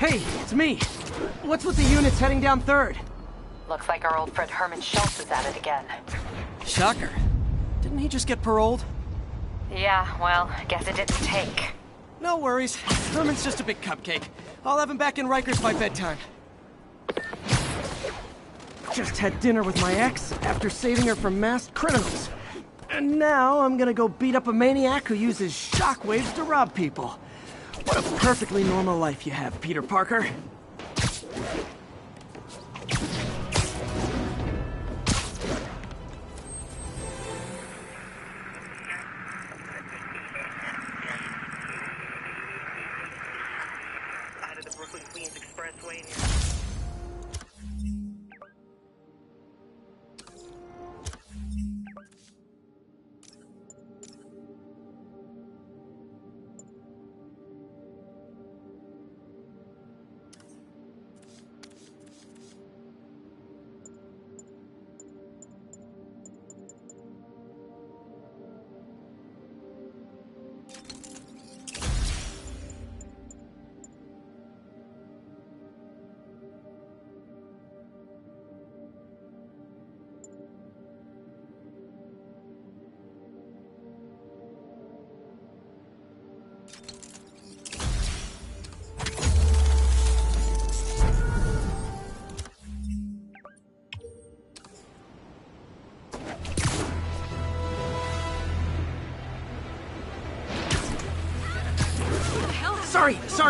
Hey, it's me. What's with the units heading down 3rd? Looks like our old friend Herman Schultz is at it again. Shocker. Didn't he just get paroled? Yeah, well, guess it didn't take. No worries. Herman's just a big cupcake. I'll have him back in Rikers by bedtime. Just had dinner with my ex after saving her from masked criminals. And now I'm gonna go beat up a maniac who uses shockwaves to rob people. What a perfectly normal life you have, Peter Parker. Out of the Brooklyn-Queens Expressway.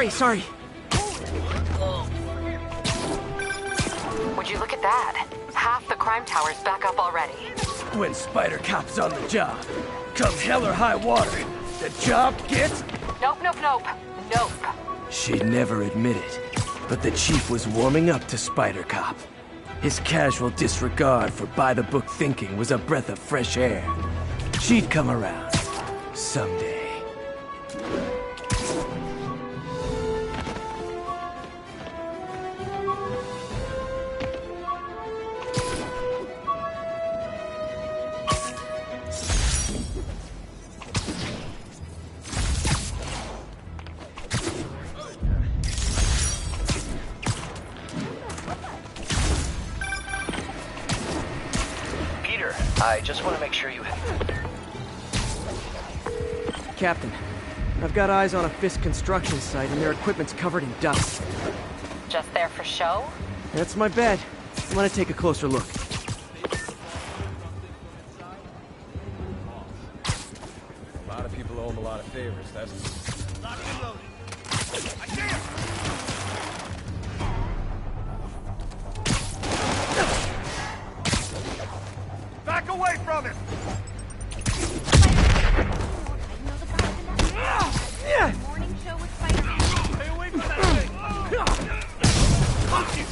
Sorry. Would you look at that? Half the crime tower's back up already. When Spider Cop's on the job, come hell or high water, the job gets... Nope. She'd never admit it, but the chief was warming up to Spider Cop. His casual disregard for by-the-book thinking was a breath of fresh air. She'd come around. Someday. I just want to make sure you have... Captain, I've got eyes on a Fisk construction site and their equipment's covered in dust. Just there for show? That's my bet. I'm gonna take a closer look. A lot of people owe him a lot of favors, that's... Lock and loaded. I can't! Back away from him! Morning show with Spider-Man. Stay away from that thing! Punch you!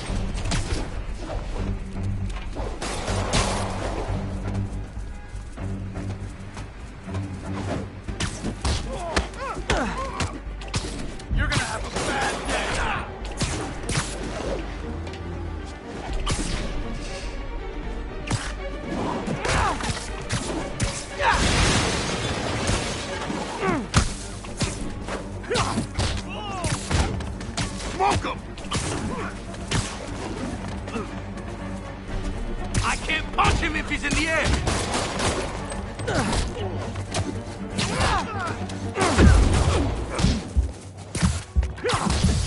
You're gonna have a bad Smoke him! I can't punch him if he's in the air!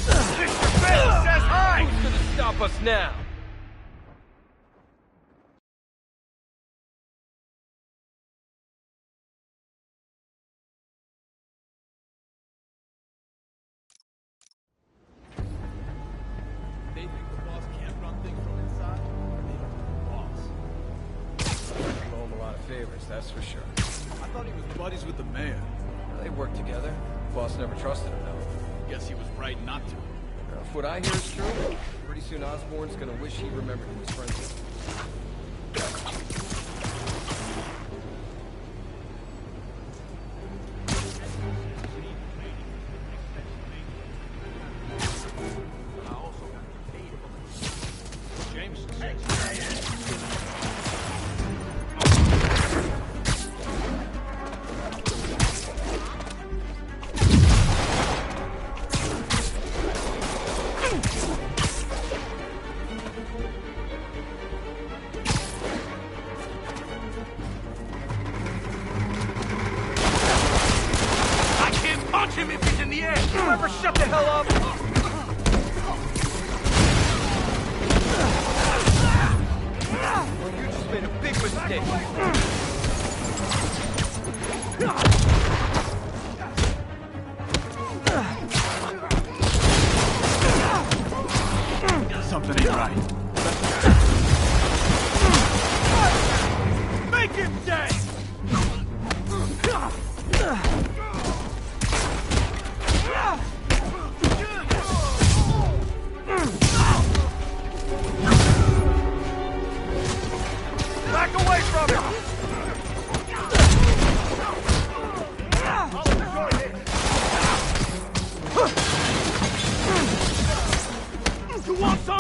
Mr. Bell says hi! Who's gonna stop us now? They think the boss can't run things from inside? They don't know the boss. You owe him a lot of favors, that's for sure. I thought he was buddies with the mayor. Well, they worked together. The boss never trusted him, though. Guess he was right not to. If what I hear is true, pretty soon Osborn's gonna wish he remembered who was friends with him. ever shut the hell up? Well, you just made a big mistake. Something ain't right. Make him dead! Back away from him! You want some?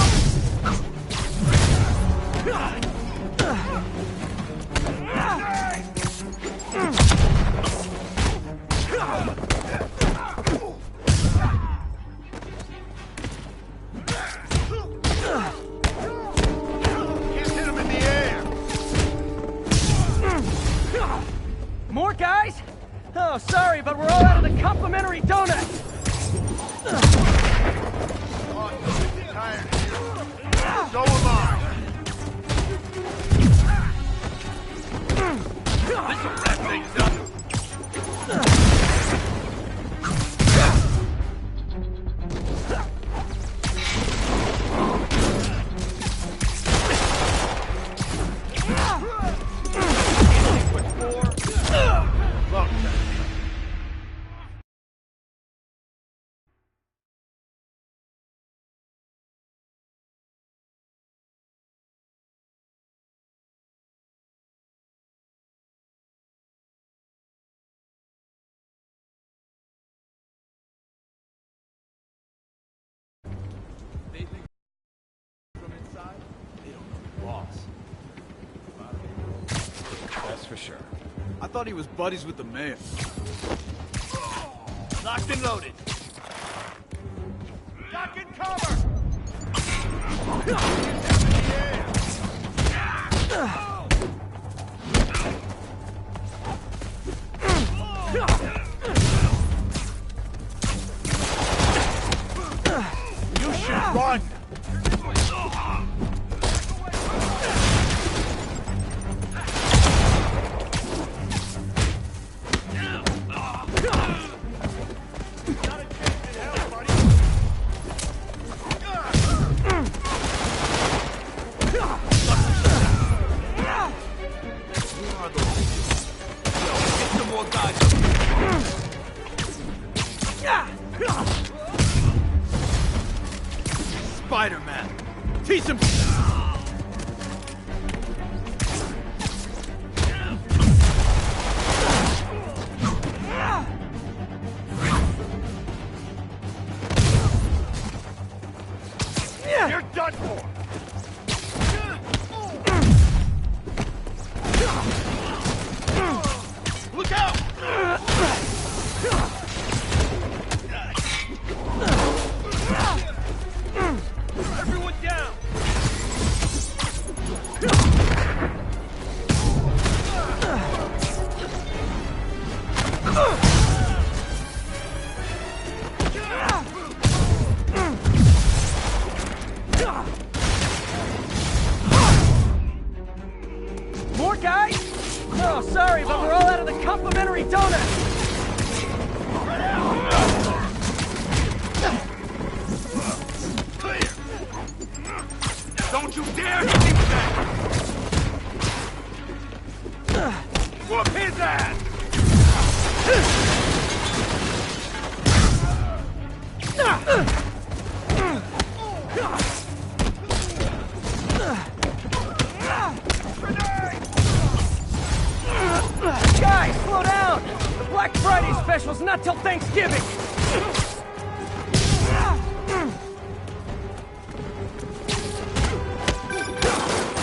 More guys? Oh, sorry, but we're all out of the complimentary donut. So am I. This'll wrap things up. They think from inside, they don't know the boss. That's for sure. I thought he was buddies with the mayor. Locked and loaded. Lock and cover! You should run! Spider-Man! Teach him! You're done for! Look out! Everyone down! More guys? Oh, sorry, but we're all out of the complimentary donut. Clear! Don't you dare hit me with that! Whoop his ass! Guys, slow down! The Black Friday special's not till Thanksgiving!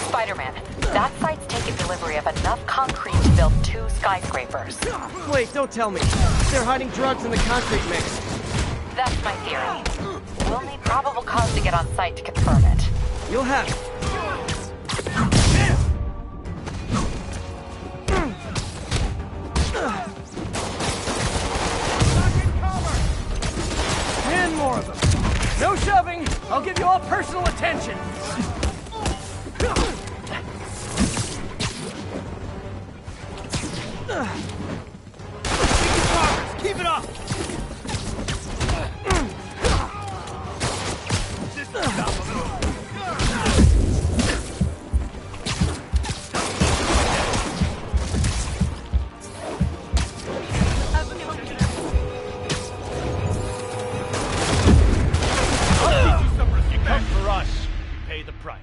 Spider-Man, that site's taken delivery of enough concrete to build 2 skyscrapers. Wait, don't tell me. They're hiding drugs in the concrete mix. That's my theory. We'll need probable cause to get on site to confirm it. You'll have it. give you all personal attention. Keep it up! Come for us. Pay the price.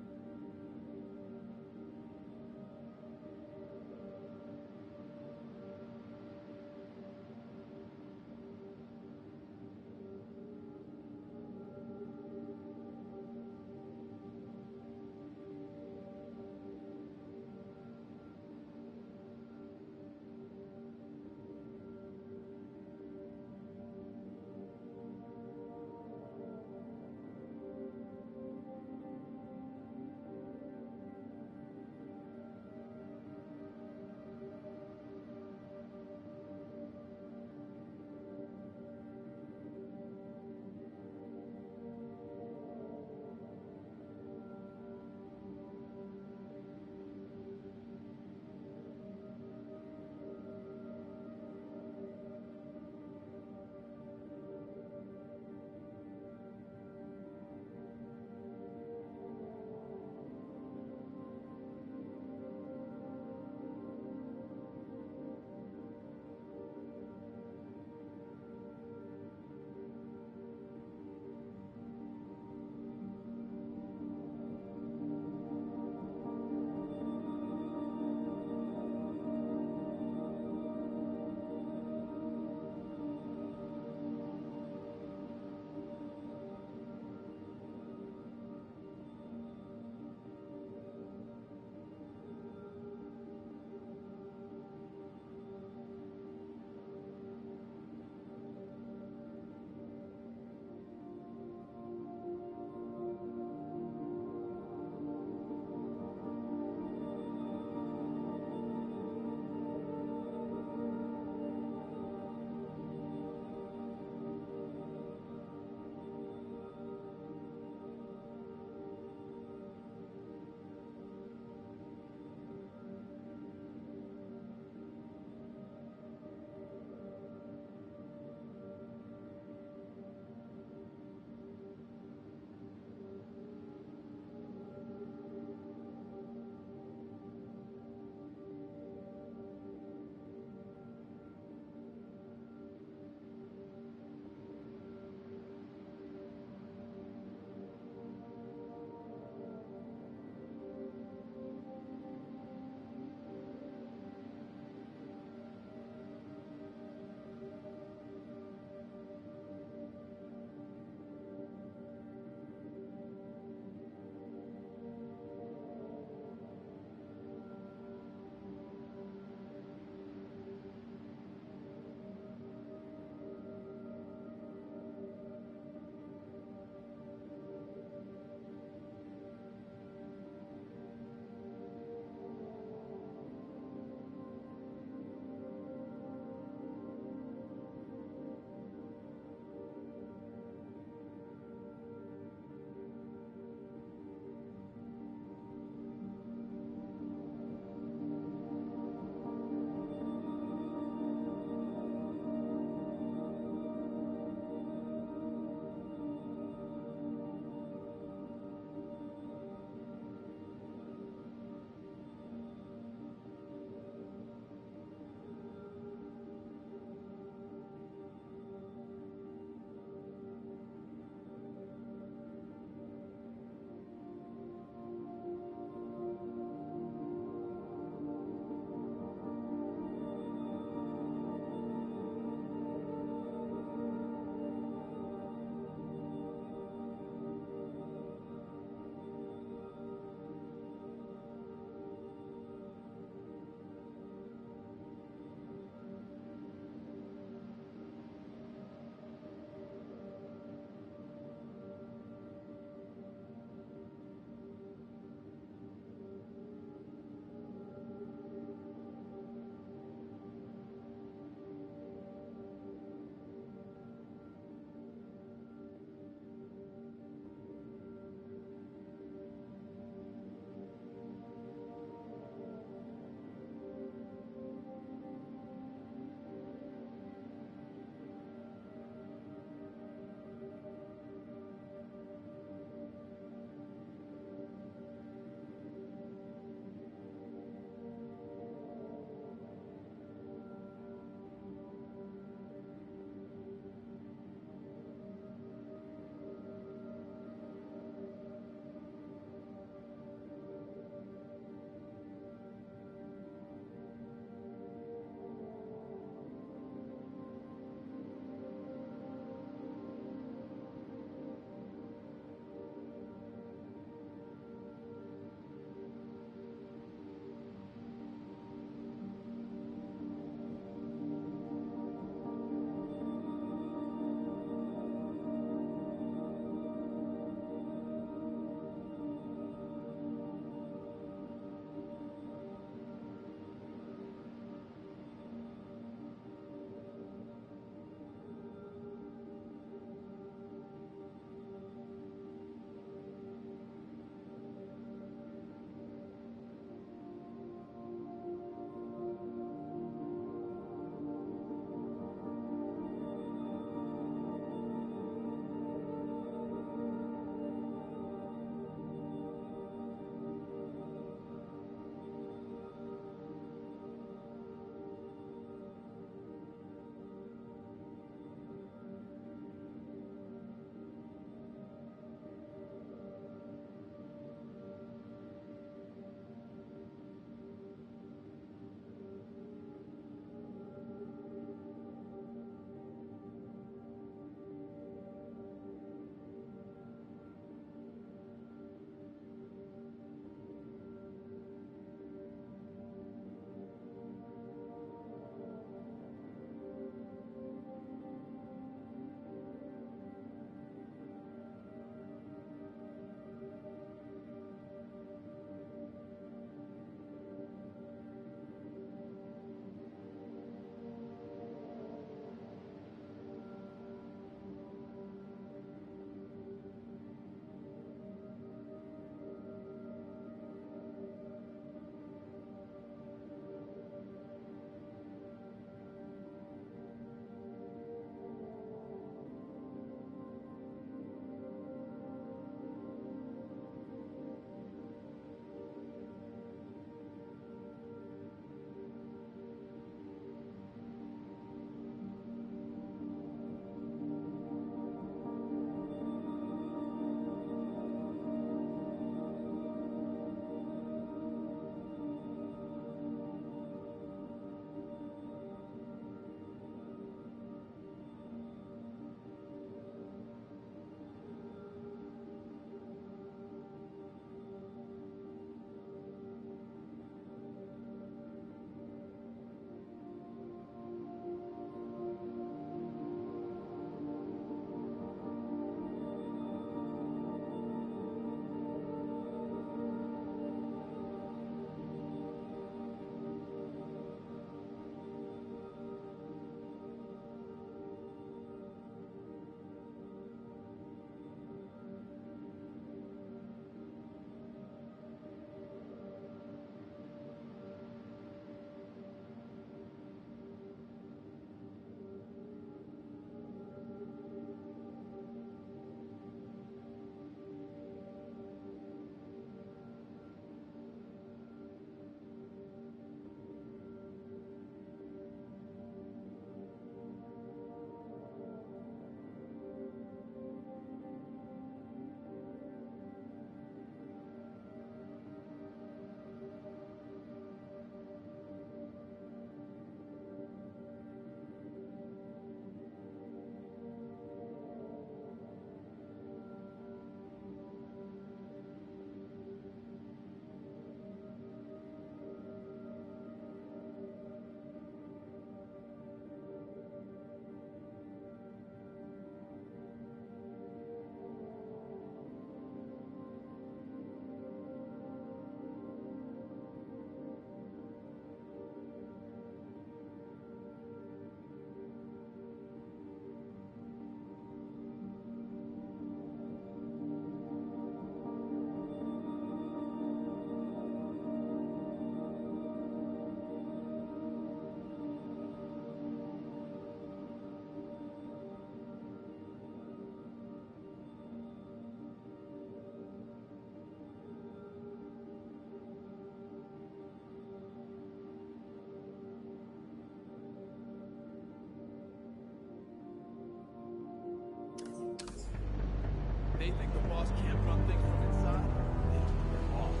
can't run things from inside, they don't have a boss.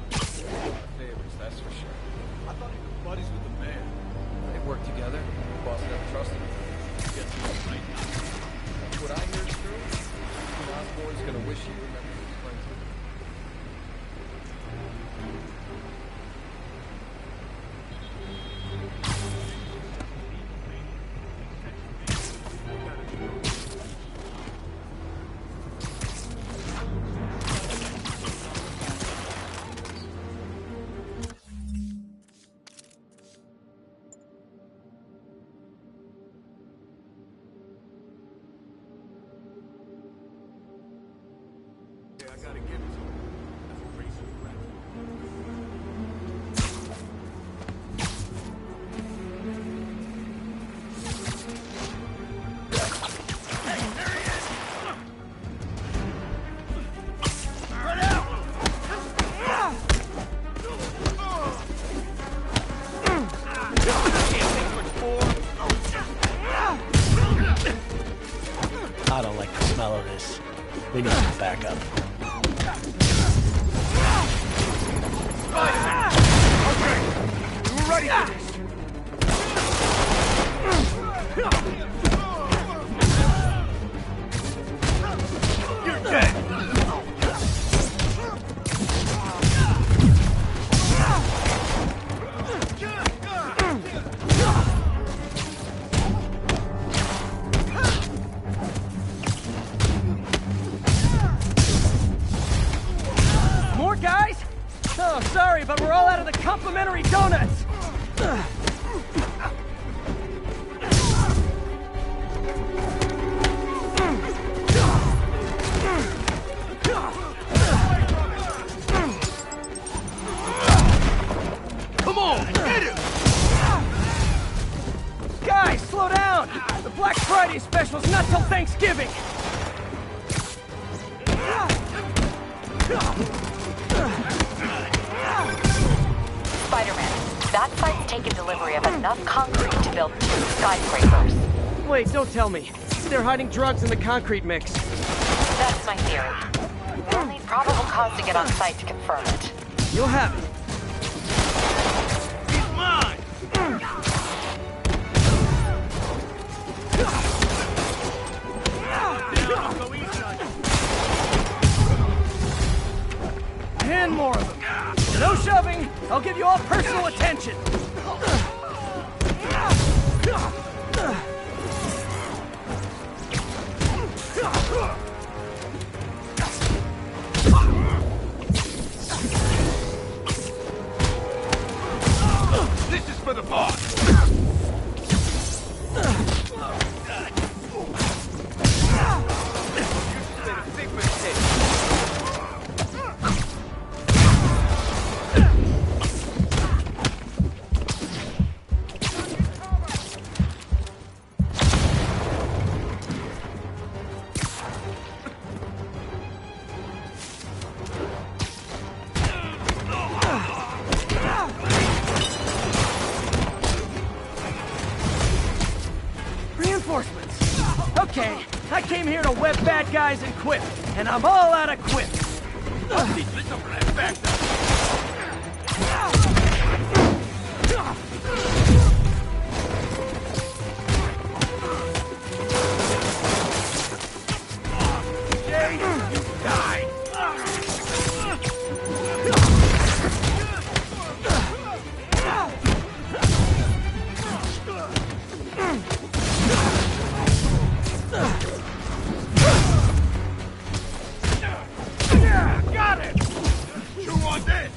A lot of favors, that's for sure. I thought he was buddies with the mayor. They work together. The boss never trusted him. Guess he was right now. What I hear is true. Osborn's gonna wish he remembered his friends with him. I gotta give it to him. That's a racist rap. I don't like the smell of this. We need some backup. We're ready for this. You're dead! More guys? Oh, sorry, but we're all out of the complimentary donuts. Come on, hit him! Guys, slow down! The Black Friday special's not till Thanksgiving! Spider-Man, that site's taken delivery of enough concrete to build 2 skyscrapers. Wait, don't tell me. They're hiding drugs in the concrete mix. That's my theory. We'll need probable cause to get on site to confirm it. You'll have it. He's mine! And more of them. No shoving. I'll give you all personal attention. This is for the boss! Reinforcements. Okay, I came here to web bad guys and quip, and I'm all out of quip. Listen for that back Jay, you died! Got it! You want this?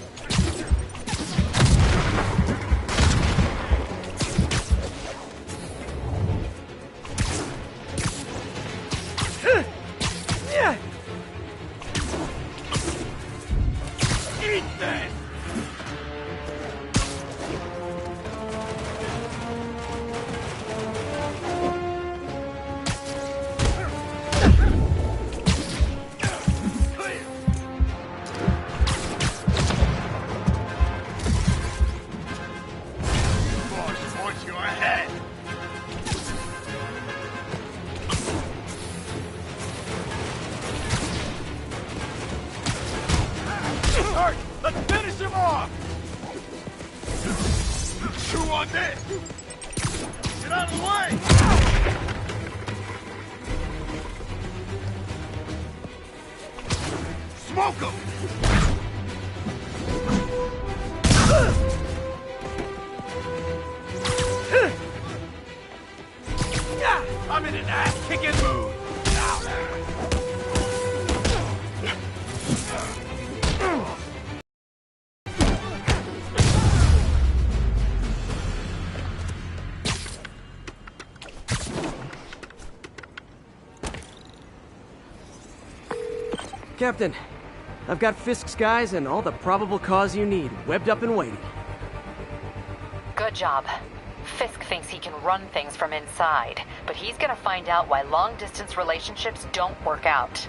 Yeah. Eat this! Boss wants your head! him off! Chew on this! Get out of the way! Smoke him! I'm in an ass-kicking mood! Captain, I've got Fisk's guys and all the probable cause you need, webbed up and waiting. Good job. Fisk thinks he can run things from inside, but he's gonna find out why long-distance relationships don't work out.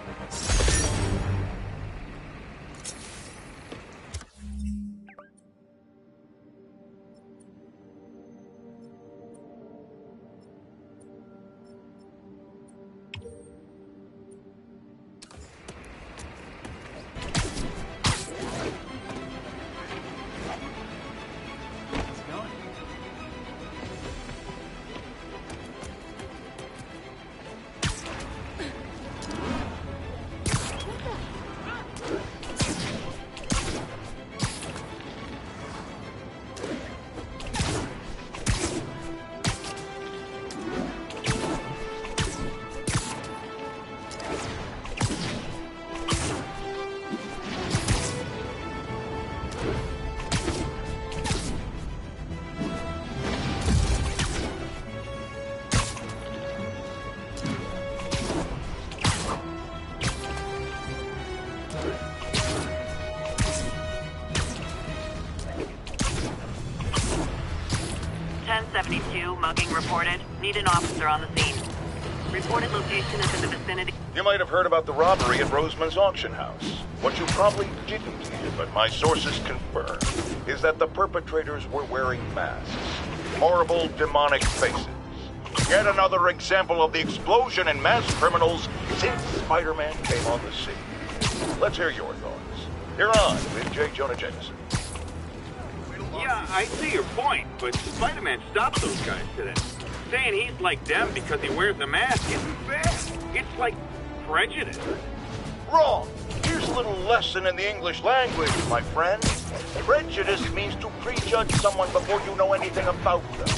Mugging reported. Need an officer on the scene. Reported location is in the vicinity. You might have heard about the robbery at Roseman's auction house. What you probably didn't hear, but my sources confirm, is that the perpetrators were wearing masks. Horrible, demonic faces. Yet another example of the explosion in mass criminals since Spider-Man came on the scene. Let's hear your thoughts. You're on with J. Jonah Jameson. Yeah, I see your point, but Spider-Man stopped those guys today. Saying he's like them because he wears a mask isn't fair. It's like prejudice. Wrong. Here's a little lesson in the English language, my friend. Prejudice means to prejudge someone before you know anything about them.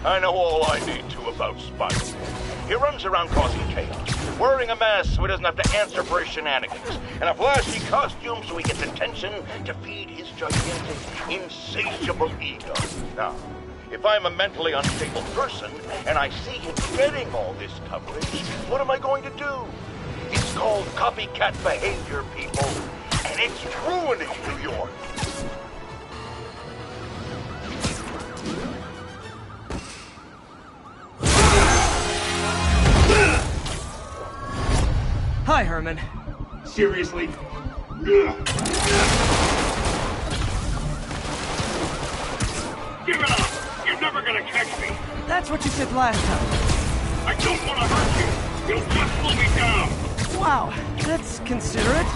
I know all I need to about Spider-Man. He runs around causing chaos, wearing a mask so he doesn't have to answer for his shenanigans, and a flashy costume so he gets attention to feed his gigantic, insatiable ego. Now, if I'm a mentally unstable person and I see him getting all this coverage, what am I going to do? It's called copycat behavior, people, and it's ruining New York. Hi, Herman. Seriously? Give it up! You're never gonna catch me! That's what you said last time. I don't want to hurt you! You'll just slow me down! Wow, that's considerate.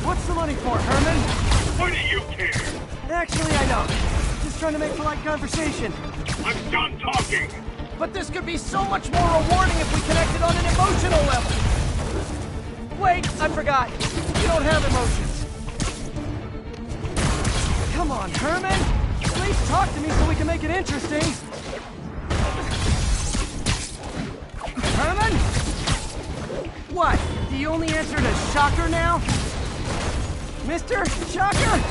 What's the money for, Herman? Why do you care? Actually, I don't. Just trying to make polite conversation. I'm done talking! But this could be so much more rewarding if we connected on an emotional level. Wait, I forgot. You don't have emotions. Come on, Herman. At least talk to me so we can make it interesting. Herman? What? Do you only answer to Shocker now? Mr. Shocker?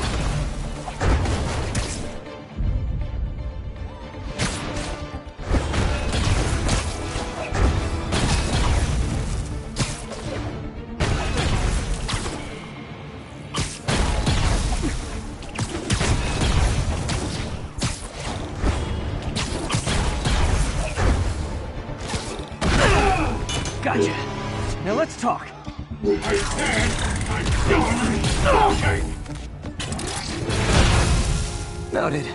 Gotcha. Now let's talk. I said I'm done talking! Noted.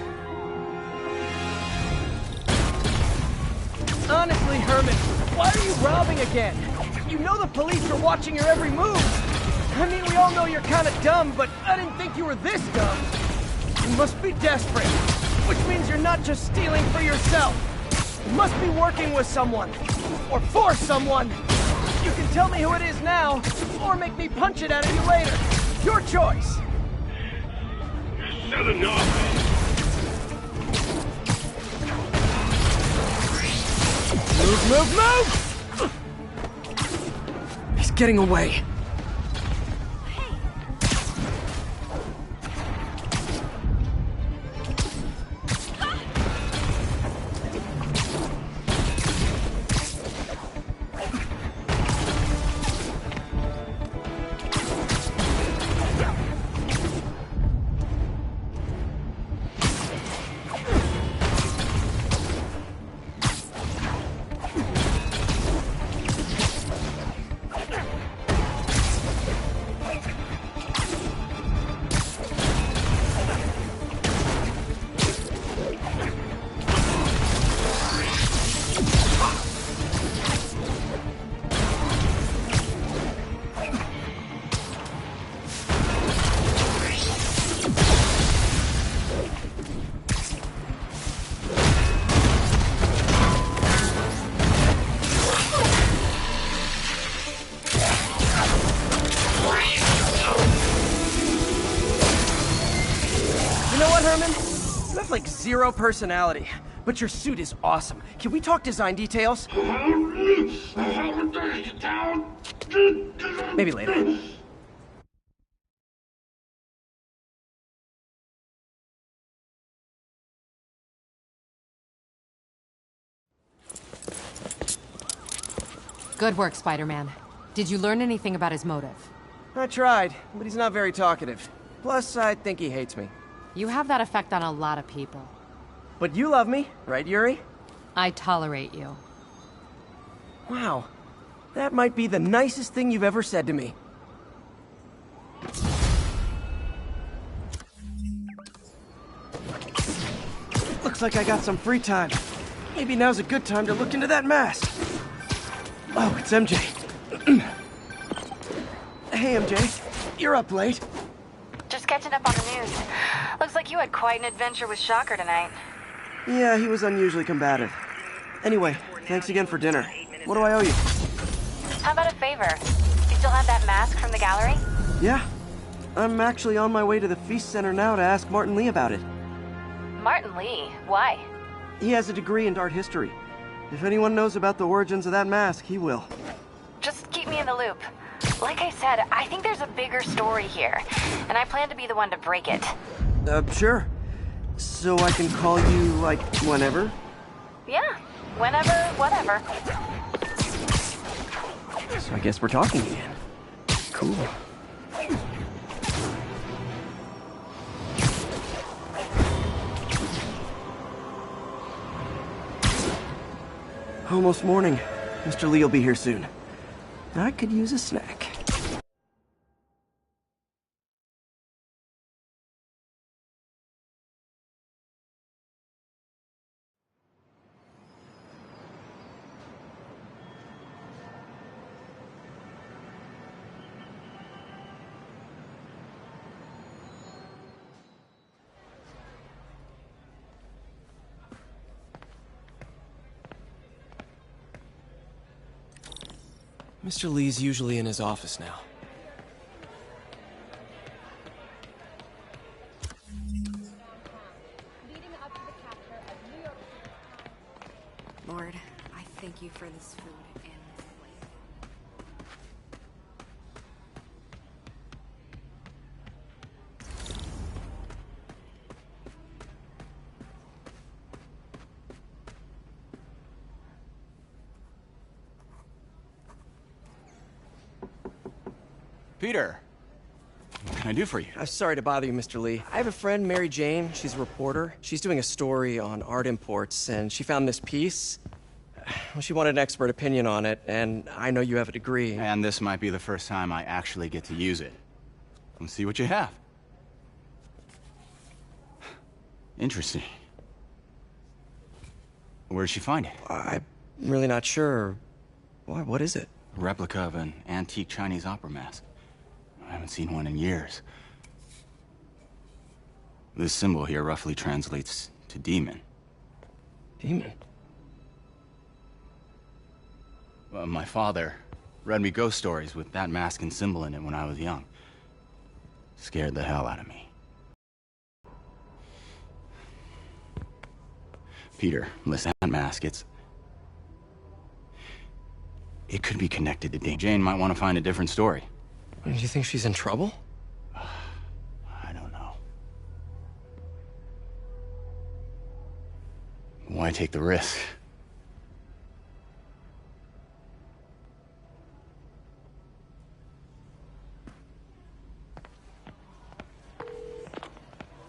Honestly, Herman, why are you robbing again? You know the police are watching your every move. I mean, we all know you're kind of dumb, but I didn't think you were this dumb. You must be desperate, which means you're not just stealing for yourself. You must be working with someone, or for someone. You can tell me who it is now, or make me punch it out of you later. Your choice. Said enough. Move! He's getting away. Like zero personality, but your suit is awesome. Can we talk design details? Maybe later. Good work, Spider-Man. Did you learn anything about his motive? I tried, but he's not very talkative. Plus, I think he hates me. You have that effect on a lot of people. But you love me, right, Yuri? I tolerate you. Wow. That might be the nicest thing you've ever said to me. Looks like I got some free time. Maybe now's a good time to look into that mask. Oh, it's MJ. Hey, MJ. You're up late. Just catching up on the news. Looks like you had quite an adventure with Shocker tonight. Yeah, he was unusually combative. Anyway, thanks again for dinner. What do I owe you? How about a favor? You still have that mask from the gallery? Yeah. I'm actually on my way to the Feast Center now to ask Martin Lee about it. Martin Lee? Why? He has a degree in art history. If anyone knows about the origins of that mask, he will. Just keep me in the loop. Like I said, I think there's a bigger story here, and I plan to be the one to break it. Sure. So I can call you, like, whenever? Yeah, whenever, whatever. So I guess we're talking again. Cool. Almost morning. Mr. Lee will be here soon. I could use a snack. Mr. Lee's usually in his office now. Lord, I thank you for this food and this place. Peter, what can I do for you? Sorry to bother you, Mr. Lee. I have a friend, Mary Jane. She's a reporter. She's doing a story on art imports, and she found this piece. Well, she wanted an expert opinion on it, and I know you have a degree. And this might be the first time I actually get to use it. Let's see what you have. Interesting. Where'd she find it? I'm really not sure. Why, what is it? A replica of an antique Chinese opera mask. I haven't seen one in years. This symbol here roughly translates to demon. Demon? Well, my father read me ghost stories with that mask and symbol in it when I was young. Scared the hell out of me. Peter, listen, that mask, it could be connected to Dame. Jane might want to find a different story. Do you think she's in trouble? I don't know. Why take the risk?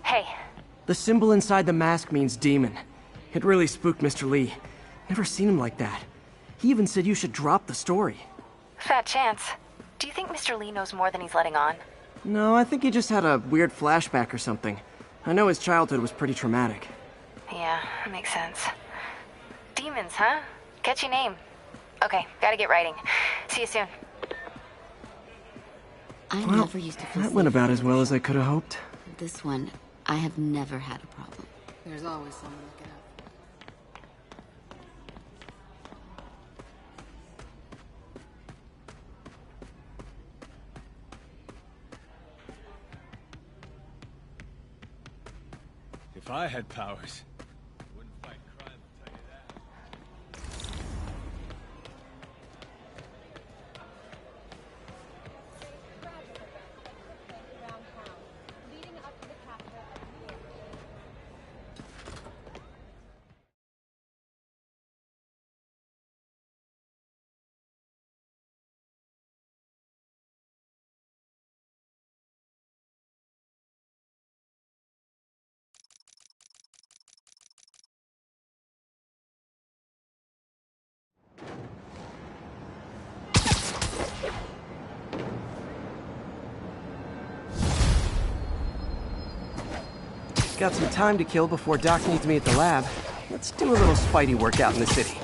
Hey. The symbol inside the mask means demon. It really spooked Mr. Lee. Never seen him like that. He even said you should drop the story. Fat chance. Do you think Mr. Lee knows more than he's letting on? No, I think he just had a weird flashback or something. I know his childhood was pretty traumatic. Yeah, makes sense. Demons, huh? Catchy name. Okay, gotta get writing. See you soon. I Well, never used to feel that safe went about in as well as I could have hoped. This one, I have never had a problem. There's always someone looking out. If I had powers, I wouldn't fight crime, I'll tell you that. Got some time to kill before Doc needs me at the lab. Let's do a little Spidey workout in the city.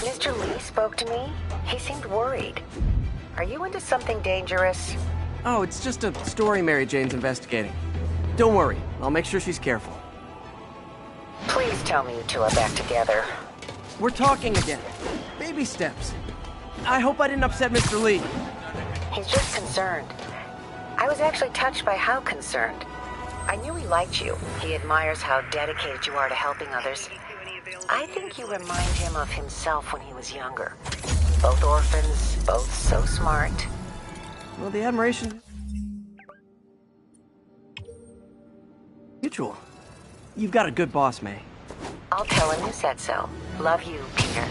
Mr. Lee spoke to me. He seemed worried. Are you into something dangerous? Oh, it's just a story Mary Jane's investigating. Don't worry, I'll make sure she's careful. Please tell me you two are back together. We're talking again. Baby steps. I hope I didn't upset Mr. Lee. He's just concerned. I was actually touched by how concerned. I knew he liked you. He admires how dedicated you are to helping others. I think you remind him of himself when he was younger. Both orphans, both so smart. Well, the admiration... mutual. You've got a good boss, May. I'll tell him you said so. Love you, Peter.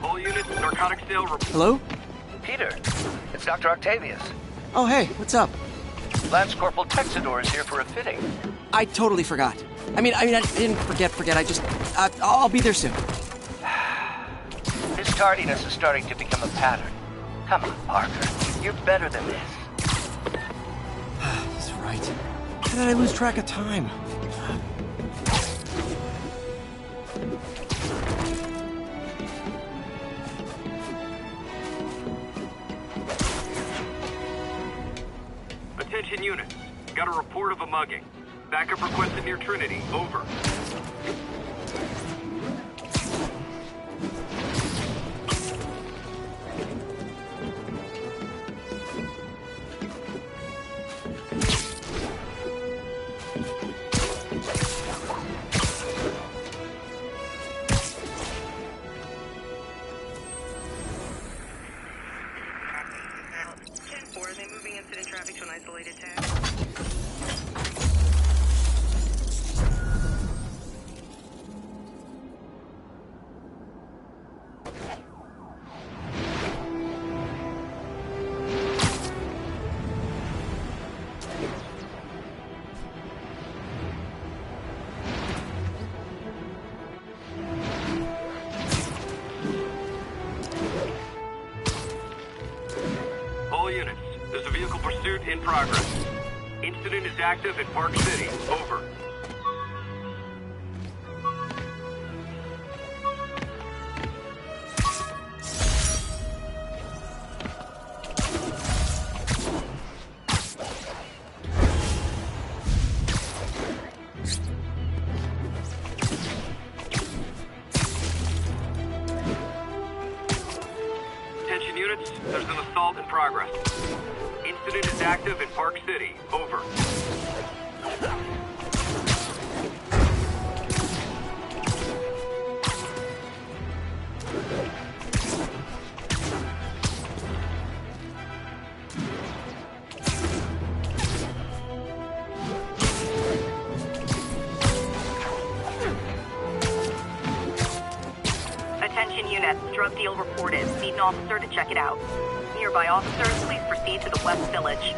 All units, narcotic sale report. Hello? Peter, it's Dr. Octavius. Oh, hey, what's up? Lance Corporal Texador is here for a fitting. I totally forgot. I didn't forget. I just... I'll be there soon. His tardiness is starting to become a pattern. Come on, Parker. You're better than this. He's right. How did I lose track of time? Attention units. Got a report of a mugging. Backup requested near Trinity. Over. in progress. Incident is active in Park City. Over. Attention units, there's an assault in progress. Incident is active in Park City. Over. Attention units, drug deal reported. Need an officer to check it out. Nearby officers, please proceed to the West Village.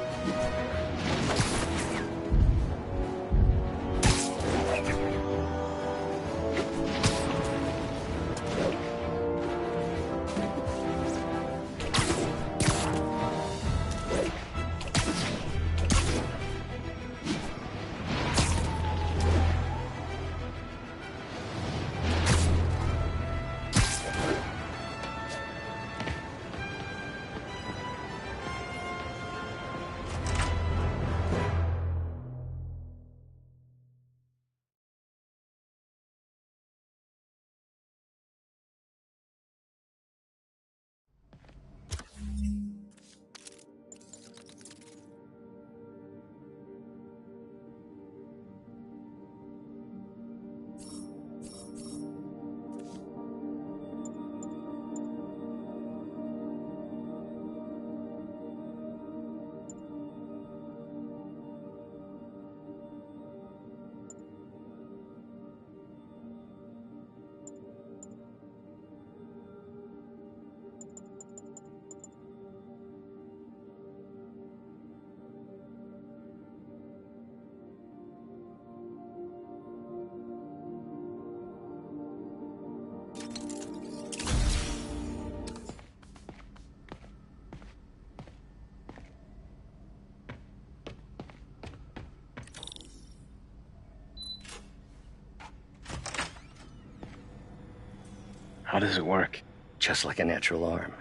How does it work? Just like a natural arm.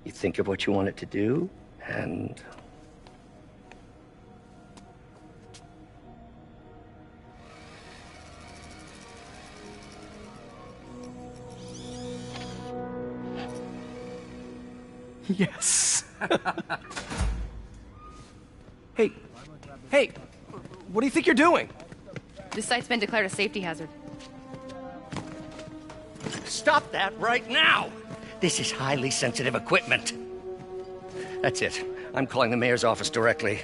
You think of what you want it to do, and... Yes. Hey, what do you think you're doing? This site's been declared a safety hazard. Stop that right now! This is highly sensitive equipment. That's it. I'm calling the mayor's office directly.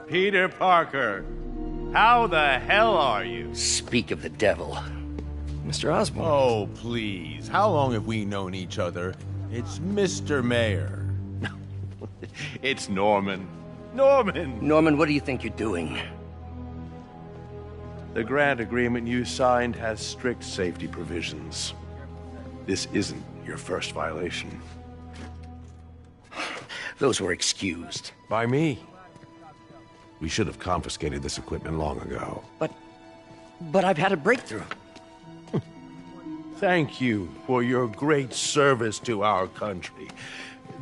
Peter Parker, how the hell are you? Speak of the devil. Mr. Osborn. Oh, please. How long have we known each other? It's Mr. Mayor. It's Norman. Norman, what do you think you're doing? The grant agreement you signed has strict safety provisions. This isn't your first violation. Those were excused. By me. We should have confiscated this equipment long ago. But I've had a breakthrough. Thank you for your great service to our country.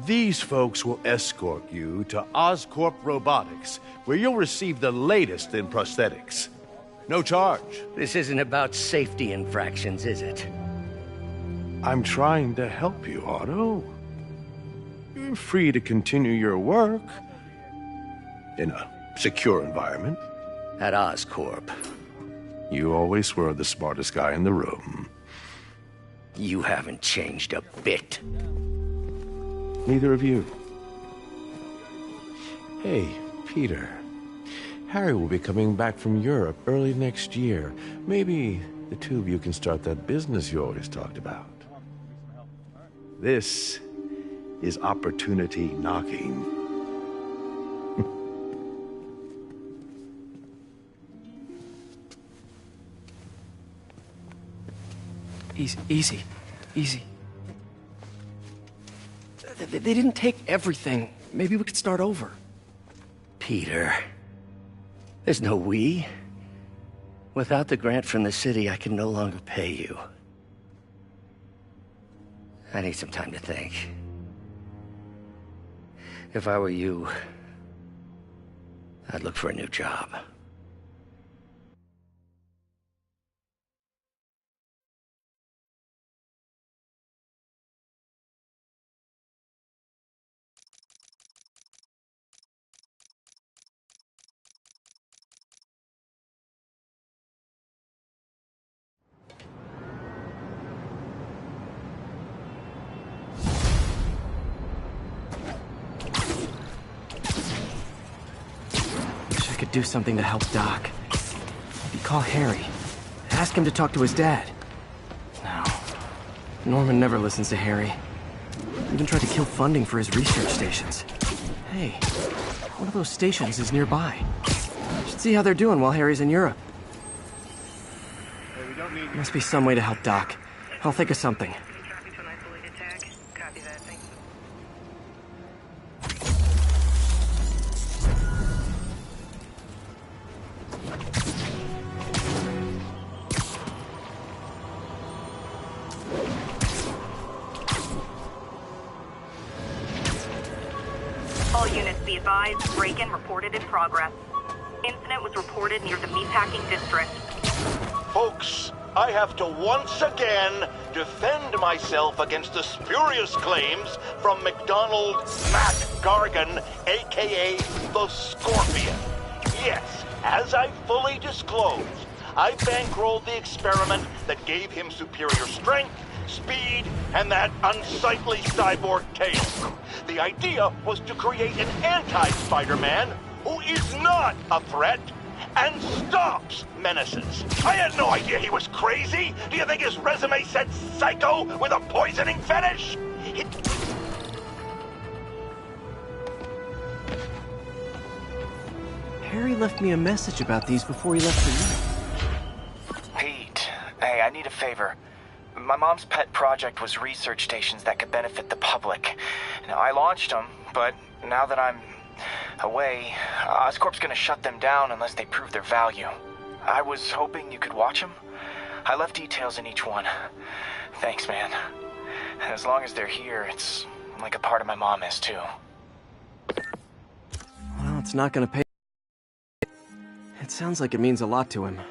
These folks will escort you to Oscorp Robotics, where you'll receive the latest in prosthetics. No charge. This isn't about safety infractions, is it? I'm trying to help you, Otto. You're free to continue your work in a secure environment. At Oscorp. You always were the smartest guy in the room. You haven't changed a bit. Neither of you. Hey, Peter. Harry will be coming back from Europe early next year. Maybe the two of you can start that business you always talked about. This is opportunity knocking. Easy. They didn't take everything. Maybe we could start over. Peter. There's no we. Without the grant from the city, I can no longer pay you. I need some time to think. If I were you, I'd look for a new job. Do something to help Doc. Maybe call Harry. Ask him to talk to his dad. No. Norman never listens to Harry. Even tried to kill funding for his research stations. Hey, one of those stations is nearby. Should see how they're doing while Harry's in Europe. Must be some way to help Doc. I'll think of something. All units be advised, break-in reported in progress. Incident was reported near the meatpacking district. Folks, I have to once again defend myself against the spurious claims from McDonald Mac Gargan, aka the Scorpion. Yes, as I fully disclosed, I bankrolled the experiment that gave him superior strength, speed, and that unsightly cyborg tail. The idea was to create an anti-Spider-Man who is not a threat and stops menaces. I had no idea he was crazy. Do you think his resume said psycho with a poisoning fetish? Harry left me a message about these before he left for you. Pete, hey, I need a favor. My mom's pet project was research stations that could benefit the public. Now, I launched them, but now that I'm away, Oscorp's gonna shut them down unless they prove their value. I was hoping you could watch them. I left details in each one. Thanks, man. As long as they're here, it's like a part of my mom is, too. Well, it's not gonna pay. It sounds like it means a lot to him.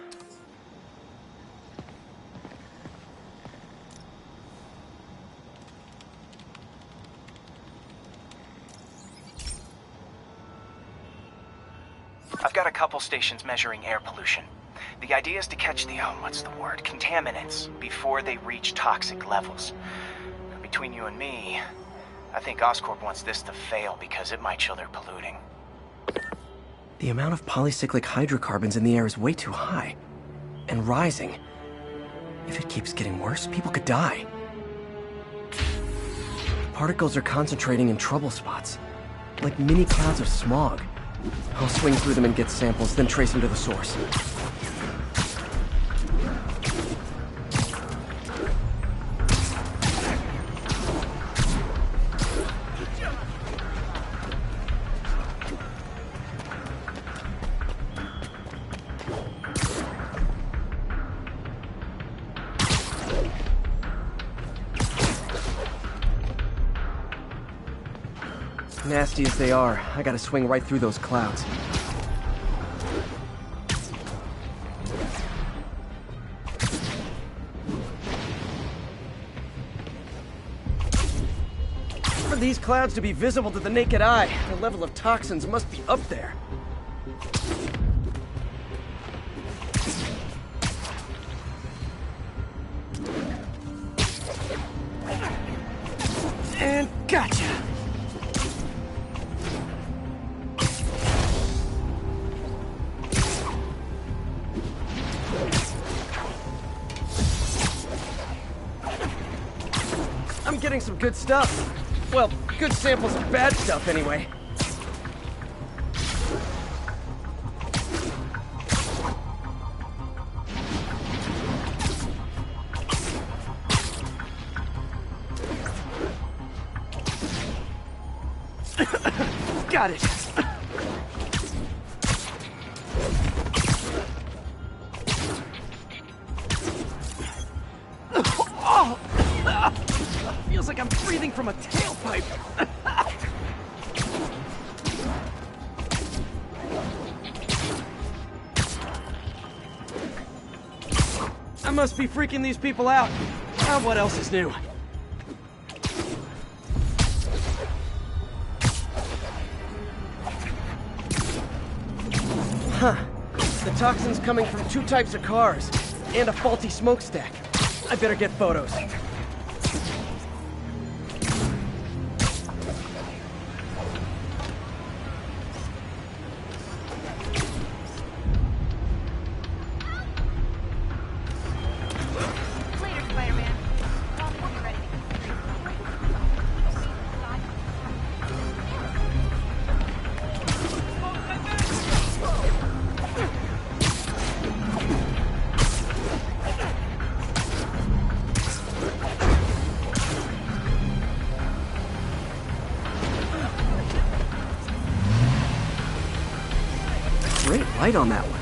I've got a couple stations measuring air pollution. The idea is to catch the, contaminants before they reach toxic levels. Between you and me, I think Oscorp wants this to fail because it might show they're polluting. The amount of polycyclic hydrocarbons in the air is way too high. And rising. If it keeps getting worse, people could die. Particles are concentrating in trouble spots. Like mini clouds of smog. I'll swing through them and get samples, then trace them to the source. Nasty as they are, I gotta swing right through those clouds. For these clouds to be visible to the naked eye, the level of toxins must be up there. And gotcha! I'm getting some good stuff. Well, good samples of bad stuff, anyway. Got it. feels like I'm breathing from a tailpipe. I must be freaking these people out. What else is new? Huh. The toxin's coming from 2 types of cars, and a faulty smokestack. I better get photos. Great light on that one.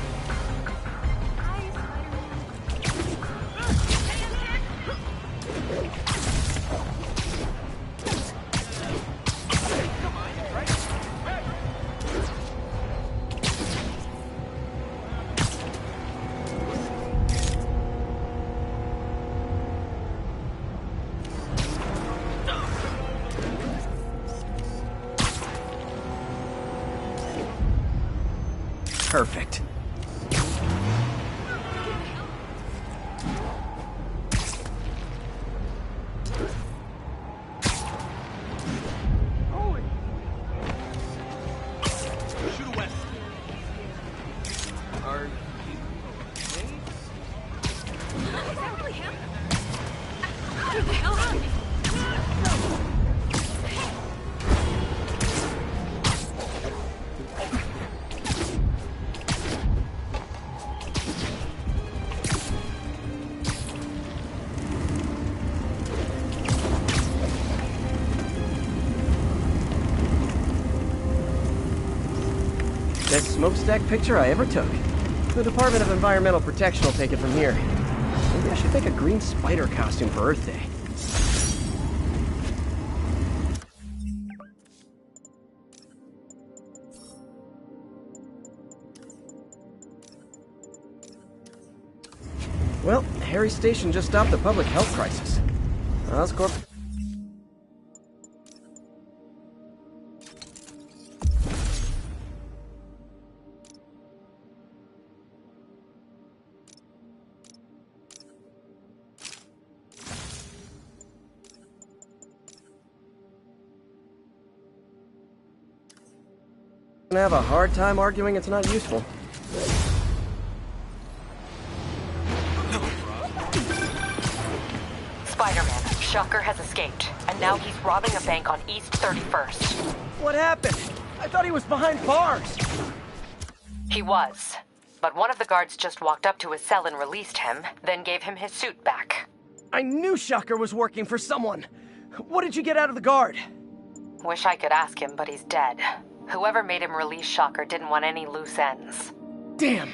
Perfect. Shoot west. Are you okay? Is that really him? What the hell happened? Best smokestack picture I ever took. The Department of Environmental Protection will take it from here. Maybe I should make a green spider costume for Earth Day. Well, Harry Station just stopped the public health crisis. Oscorp. Gonna have a hard time arguing it's not useful. Spider-Man, Shocker has escaped, and now he's robbing a bank on East 31st. What happened? I thought he was behind bars. He was, but one of the guards just walked up to his cell and released him, then gave him his suit back. I knew Shocker was working for someone. What did you get out of the guard? Wish I could ask him, but he's dead. Whoever made him release Shocker didn't want any loose ends. Damn.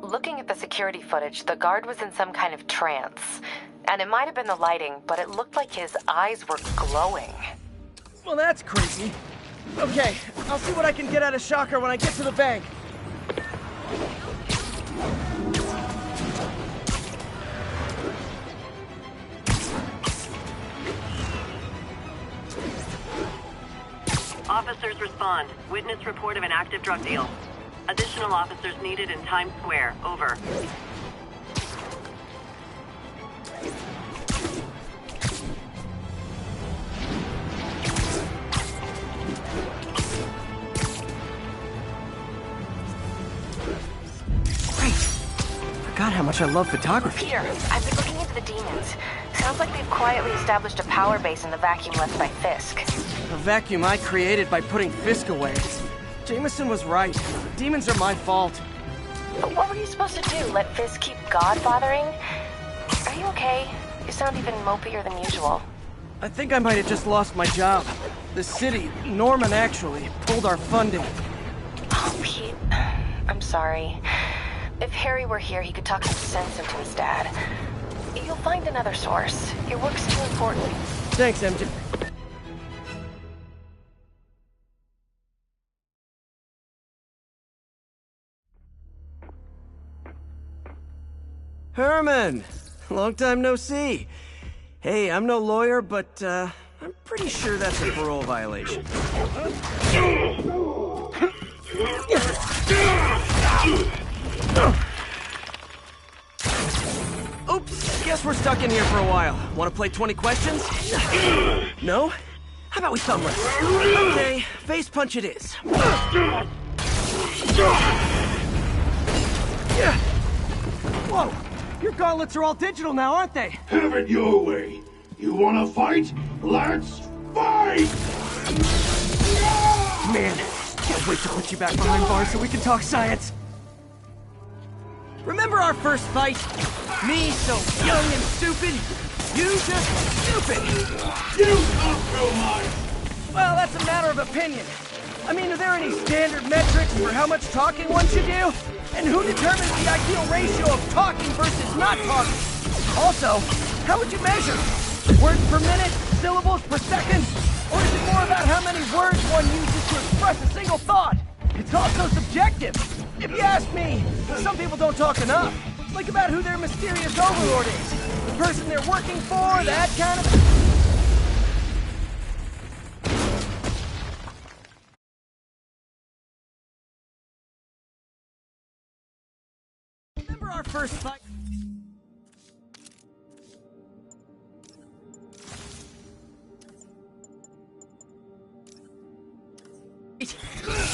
Looking at the security footage, the guard was in some kind of trance. And it might have been the lighting, but it looked like his eyes were glowing. Well, that's crazy. Okay, I'll see what I can get out of Shocker when I get to the bank. Officers respond. Witness report of an active drug deal. Additional officers needed in Times Square. Over. Forgot how much I love photography. Peter, I've been looking into the demons. Sounds like they've quietly established a power base in the vacuum left by Fisk. A vacuum I created by putting Fisk away. Jameson was right. Demons are my fault. But what were you supposed to do? Let Fisk keep godfathering? Are you okay? You sound even mopier than usual. I think I might have just lost my job. The city, Norman actually, pulled our funding. Oh, Pete. I'm sorry. If Harry were here, he could talk some sense into his dad. You'll find another source. Your work's too important. Thanks, MJ. Herman! Long time no see. Hey, I'm no lawyer, but, I'm pretty sure that's a parole violation. Oops, guess we're stuck in here for a while. Want to play 20 questions? No? How about we thumb wrestle? Okay, face punch it is. Whoa! Your gauntlets are all digital now, aren't they? Have it your way. You wanna fight? Let's fight! Man, can't wait to put you back behind bars so we can talk science. Remember our first fight? Me so young and stupid, you just stupid. You talk too much. Well, that's a matter of opinion. I mean, are there any standard metrics for how much talking one should do? And who determines the ideal ratio of talking versus not talking? Also, how would you measure? Words per minute? Syllables per second? Or is it more about how many words one uses to express a single thought? It's also subjective. If you ask me, some people don't talk enough. Like about who their mysterious overlord is. The person they're working for, that kind of... Remember our first fight?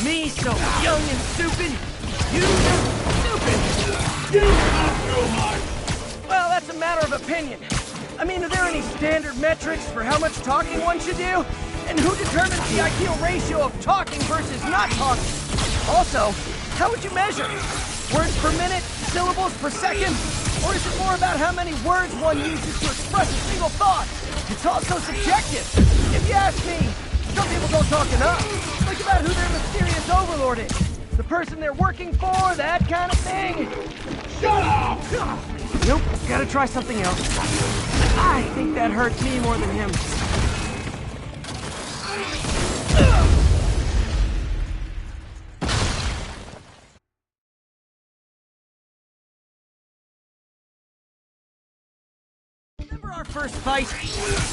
Me so young and stupid, you just stupid! You talk too much! Well, that's a matter of opinion. I mean, are there any standard metrics for how much talking one should do? And who determines the ideal ratio of talking versus not talking? Also, how would you measure? Words per minute? Syllables per second? Or is it more about how many words one uses to express a single thought? It's also subjective. If you ask me, some people don't talk enough. Like about who their mysterious overlord is. The person they're working for, that kind of thing. Shut up! Nope, gotta try something else. I think that hurts me more than him. Remember our first fight?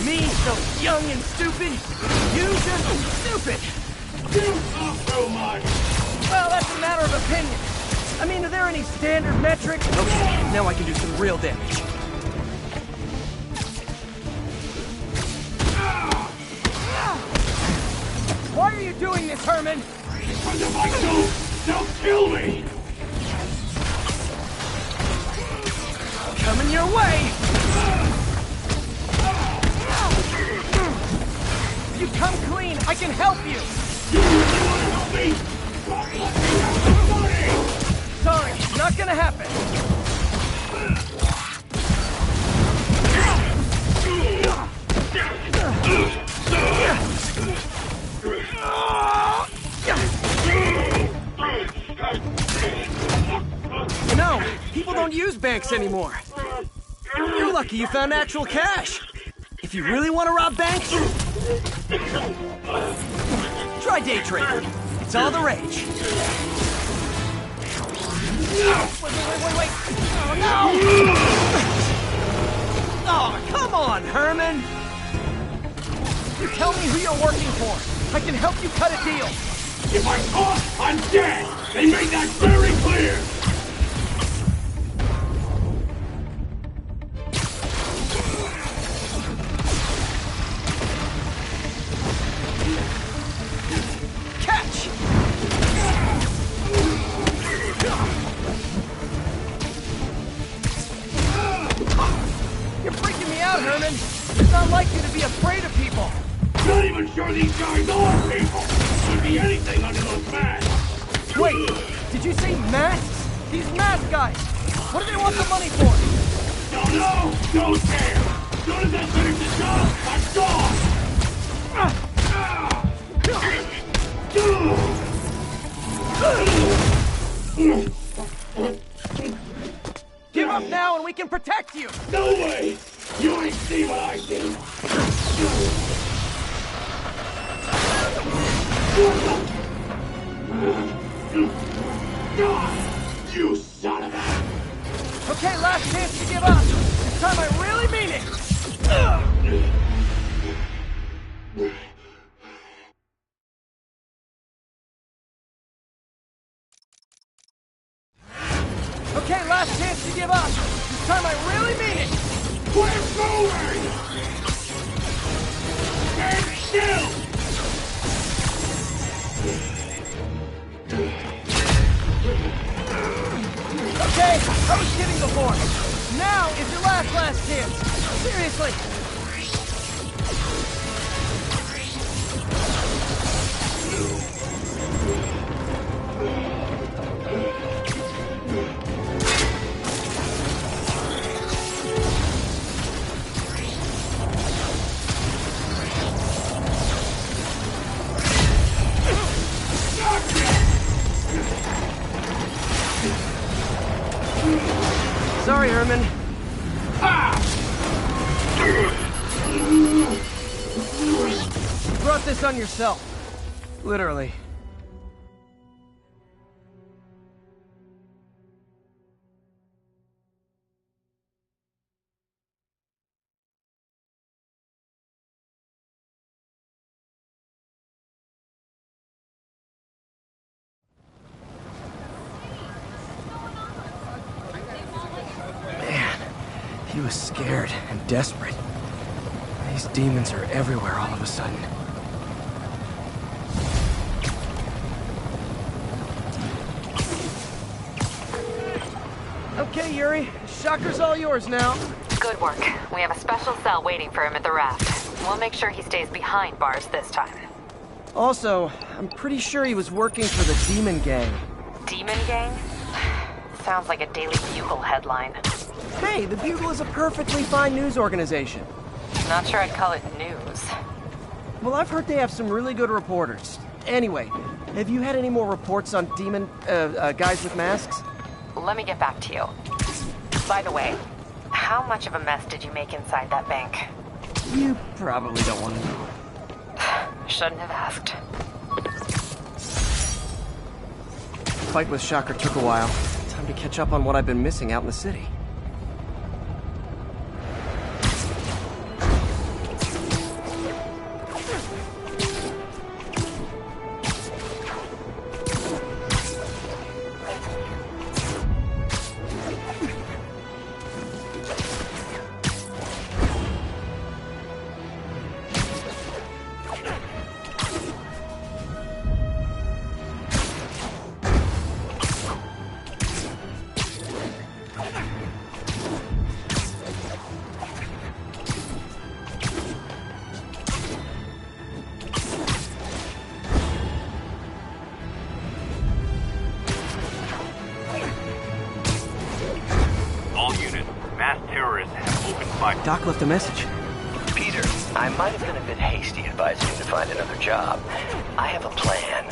Me so young and stupid, you just stupid! You talk too much! Well, that's a matter of opinion. I mean, are there any standard metrics? Okay, now I can do some real damage. Why are you doing this, Herman? Because if I don't, they'll kill me! Coming your way! If you come clean, I can help you! You really want to help me? Let me have some money! Sorry, not gonna happen. You know, people don't use banks anymore. You're lucky you found actual cash. If you really want to rob banks, try day trading. It's all the rage. Wait. Oh, no! Oh, come on, Herman! You tell me who you're working for. I can help you cut a deal. If I'm caught, I'm dead! They made that very clear! Catch! You're freaking me out, Herman. It's not like you to be afraid of people. Not even sure these guys are people! Could be anything under those masks! Wait, did you say masks? These mask guys! What do they want the money for? Don't know! Don't care! As soon as I finish the job, I'm gone! Give up now and we we can protect you! No way! You ain't see what I see! You son of a... Okay, last chance to give up. This time I really mean it! Okay, last chance to give up. This time I really mean it! We're going! Stand still! Okay, I was kidding before. Now is your last chance. Seriously. Sorry, Herman. You brought this on yourself. Literally. He was scared and desperate. These demons are everywhere all of a sudden. Okay, Yuri. Shocker's all yours now. Good work. We have a special cell waiting for him at the raft. We'll make sure he stays behind bars this time. Also, I'm pretty sure he was working for the Demon Gang. Demon Gang? Sounds like a Daily Bugle headline. Hey, the Bugle is a perfectly fine news organization. Not sure I'd call it news. Well, I've heard they have some really good reporters. Anyway, have you had any more reports on demon, guys with masks? Let me get back to you. By the way, how much of a mess did you make inside that bank? You probably don't want to know. Shouldn't have asked. The fight with Shocker took a while. Time to catch up on what I've been missing out in the city. Doc left a message. Peter, I might have been a bit hasty advising you to find another job. I have a plan.